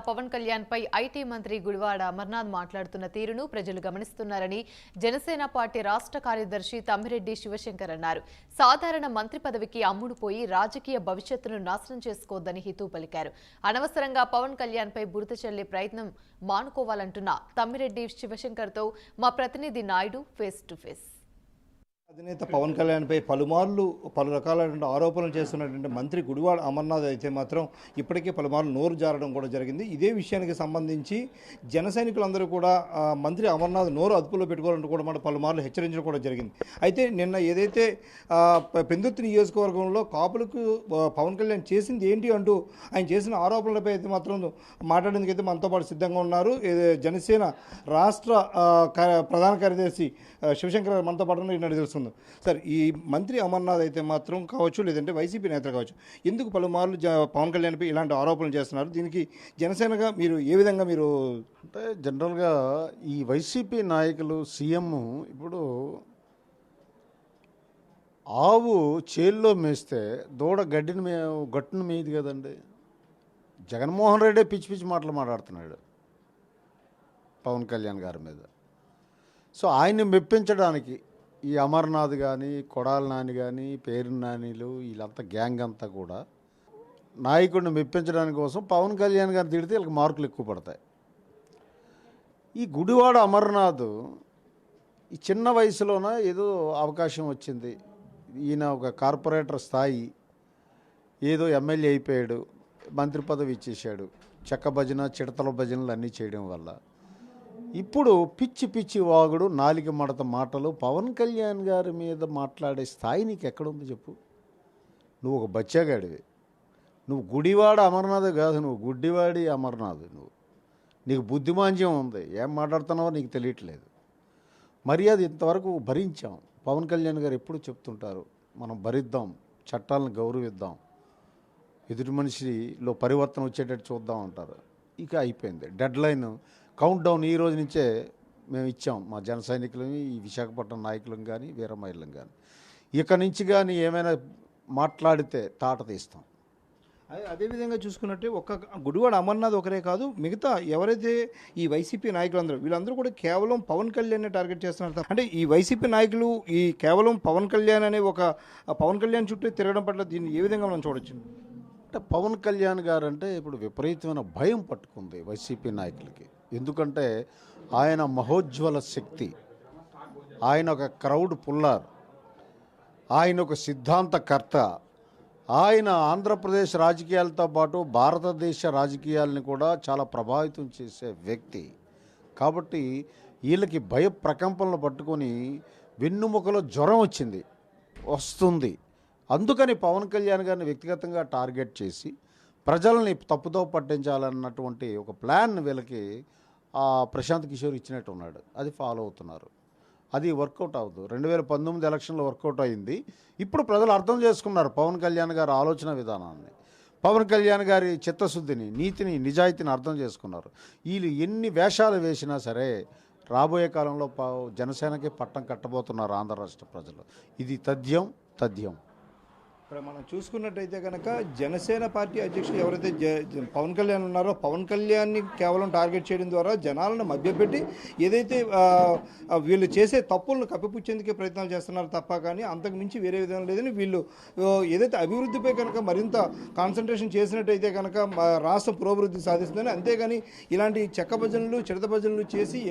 పవన్ కళ్యాణ్ పై IT మంత్రి గుడివాడ అమర్నాథ్ మాట్లాడుతున్న తీరును ప్రజలు గమనిస్తున్నారని జనసేన పార్టీ రాష్ట్ర కార్యదర్శి తమ్మిరెడ్డి శివశంకర్ అన్నారు. సాధారణ మంత్రి పదవికి అమ్ముడుపోయి రాజకీయ భవిష్యత్తును నాశనం చేసుకోవద్దని హితవు పలికారు. అనవసరంగా పవన్ కళ్యాణ్ పై బురద చల్లే ప్రయత్నం మానుకోవాలంటున్న తమ్మిరెడ్డి శివశంకర్ తో మా ప్రతినిధి నాయుడు ఫేస్ టు ఫేస్. అధినేత పవన్ కళ్యాణ్పై పలు రకాలైన ఆరోపణలు చేస్తున్నటువంటి మంత్రి గుడివాడ అమర్నాథ్ అయితే మాత్రం ఇప్పటికే పలుమార్లు నోరు జారడం కూడా జరిగింది. ఇదే విషయానికి సంబంధించి జన సైనికులందరూ కూడా మంత్రి అమర్నాథ్ నోరు అదుపులో పెట్టుకోవాలంటూ కూడా మనం పలుమార్లు హెచ్చరించడం కూడా జరిగింది. అయితే నిన్న ఏదైతే పెందుర్తి నియోజకవర్గంలో కాపులకు పవన్ కళ్యాణ్ చేసింది ఏంటి అంటూ ఆయన చేసిన ఆరోపణలపై అయితే మాత్రం మాట్లాడేందుకైతే మనతో పాటు సిద్ధంగా ఉన్నారు. జనసేన రాష్ట్ర ప్రధాన కార్యదర్శి శివశంకర్ మనతో పాటు ఈనాడు తెలుస్తుంది. సార్, ఈ మంత్రి అమర్నాథ్ అయితే మాత్రం కావచ్చు, లేదంటే వైసీపీ నేతలు కావచ్చు, ఎందుకు పలుమార్లు పవన్ కళ్యాణ్పై ఇలాంటి ఆరోపణలు చేస్తున్నారు? దీనికి జనసేనగా మీరు ఏ విధంగా మీరు అంటే జనరల్గా ఈ వైసీపీ నాయకులు సీఎం ఇప్పుడు ఆవు చేల్లో మేస్తే దూడ గట్టును మేయదు కదండి. జగన్మోహన్ రెడ్డి పిచ్చి పిచ్చి మాటలు మాట్లాడుతున్నాడు పవన్ కళ్యాణ్ గారి మీద. సో ఆయన్ని మెప్పించడానికి ఈ అమర్నాథ్ కానీ, కొడాలి నాని కానీ, పేరు నానిలు వీళ్ళంతా గ్యాంగ్ అంతా కూడా నాయకుడిని మెప్పించడానికి కోసం పవన్ కళ్యాణ్ గారిని తిడితే వీళ్ళకి మార్కులు ఎక్కువ పడతాయి. ఈ గుడివాడ అమర్నాథ్ ఈ చిన్న వయసులోన ఏదో అవకాశం వచ్చింది, ఈయన ఒక కార్పొరేటర్ స్థాయి, ఏదో ఎమ్మెల్యే అయిపోయాడు, మంత్రి పదవి ఇచ్చేసాడు, చెక్క భజన చిడతల భజనలు అన్నీ చేయడం వల్ల ఇప్పుడు పిచ్చి పిచ్చి వాగుడు, నాలిక మడత మాటలు పవన్ కళ్యాణ్ గారి మీద మాట్లాడే స్థాయి నీకు ఎక్కడుంది చెప్పు? నువ్వు ఒక బచ్చాగాడివి. నువ్వు గుడివాడ అమర్నాథ్ కాదు, నువ్వు గుడ్డివాడి అమర్నాథ్. నీకు బుద్ధిమాంద్యం ఉంది, ఏం మాట్లాడుతున్నావో నీకు తెలియట్లేదు. మర్యాద ఇంతవరకు భరించాం. పవన్ కళ్యాణ్ గారు ఎప్పుడు చెప్తుంటారు, మనం భరిద్దాం, చట్టాలను గౌరవిద్దాం, ఎదుటి మనిషిలో పరివర్తన వచ్చేటట్టు చూద్దాం అంటారు. ఇక అయిపోయింది డెడ్ లైన్, కౌంట్ డౌన్ ఈ రోజు నుంచే మేము ఇచ్చాం మా జన సైనికులని, ఈ విశాఖపట్నం నాయకులను కానీ, వీరమహిళలను కానీ. ఇక నుంచి కానీ ఏమైనా మాట్లాడితే తాట తీస్తాం. అదేవిధంగా చూసుకున్నట్టే ఒక్క గుడివాడ అమర్నాథ్ ఒకరే కాదు, మిగతా ఎవరైతే ఈ వైసీపీ నాయకులందరూ వీళ్ళందరూ కూడా కేవలం పవన్ కళ్యాణ్ టార్గెట్ చేస్తున్నారు. అంటే ఈ వైసీపీ నాయకులు ఈ కేవలం పవన్ కళ్యాణ్ అనే ఒక పవన్ కళ్యాణ్ చుట్టూ తిరగడం పట్ల దీన్ని ఏ విధంగా మనం చూడొచ్చు? అంటే పవన్ కళ్యాణ్ గారు అంటే ఇప్పుడు విపరీతమైన భయం పట్టుకుంది వైసీపీ నాయకులకి. ఎందుకంటే ఆయన మహోజ్వల శక్తి, ఆయన ఒక క్రౌడ్ పుల్లర్, ఆయన ఒక సిద్ధాంతకర్త, ఆయన ఆంధ్రప్రదేశ్ రాజకీయాలతో పాటు భారతదేశ రాజకీయాలని కూడా చాలా ప్రభావితం చేసే వ్యక్తి. కాబట్టి వీళ్ళకి భయ ప్రకంపనలు పట్టుకొని వెన్నుముకలో జ్వరం వస్తుంది. అందుకని పవన్ కళ్యాణ్ గారిని వ్యక్తిగతంగా టార్గెట్ చేసి ప్రజల్ని తప్పుదో పట్టించాలన్నటువంటి ఒక ప్లాన్ వీళ్ళకి ప్రశాంత్ కిషోర్ ఇచ్చినట్టు ఉన్నాడు. అది ఫాలో అవుతున్నారు. అది వర్కౌట్ అవ్వదు. 2019 ఎలక్షన్లో వర్కౌట్ అయింది. ఇప్పుడు ప్రజలు అర్థం చేసుకున్నారు పవన్ కళ్యాణ్ గారి ఆలోచన విధానాన్ని, పవన్ కళ్యాణ్ గారి చిత్తశుద్ధిని, నీతిని, నిజాయితీని అర్థం చేసుకున్నారు. వీళ్ళు ఎన్ని వేషాలు వేసినా సరే రాబోయే కాలంలో జనసేనకి పట్టం కట్టబోతున్నారు ఆంధ్ర రాష్ట్ర ప్రజలు. ఇది తథ్యం. ఇక్కడ మనం చూసుకున్నట్టయితే కనుక జనసేన పార్టీ అధ్యక్షులు ఎవరైతే పవన్ కళ్యాణ్ ఉన్నారో, పవన్ కళ్యాణ్ని కేవలం టార్గెట్ చేయడం ద్వారా జనాలను మభ్యపెట్టి ఏదైతే వీళ్ళు చేసే తప్పులను కప్పిపుచ్చేందుకే ప్రయత్నాలు చేస్తున్నారు తప్ప కానీ అంతకు మించి వేరే విధంగా లేదని, వీళ్ళు ఏదైతే అభివృద్ధిపై కనుక మరింత కాన్సన్ట్రేషన్ చేసినట్టయితే కనుక రాష్ట్రం పురోభివృద్ధి సాధిస్తుందని, అంతేగాని ఇలాంటి చెక్క భజనలు చిడత భజనలు చేసి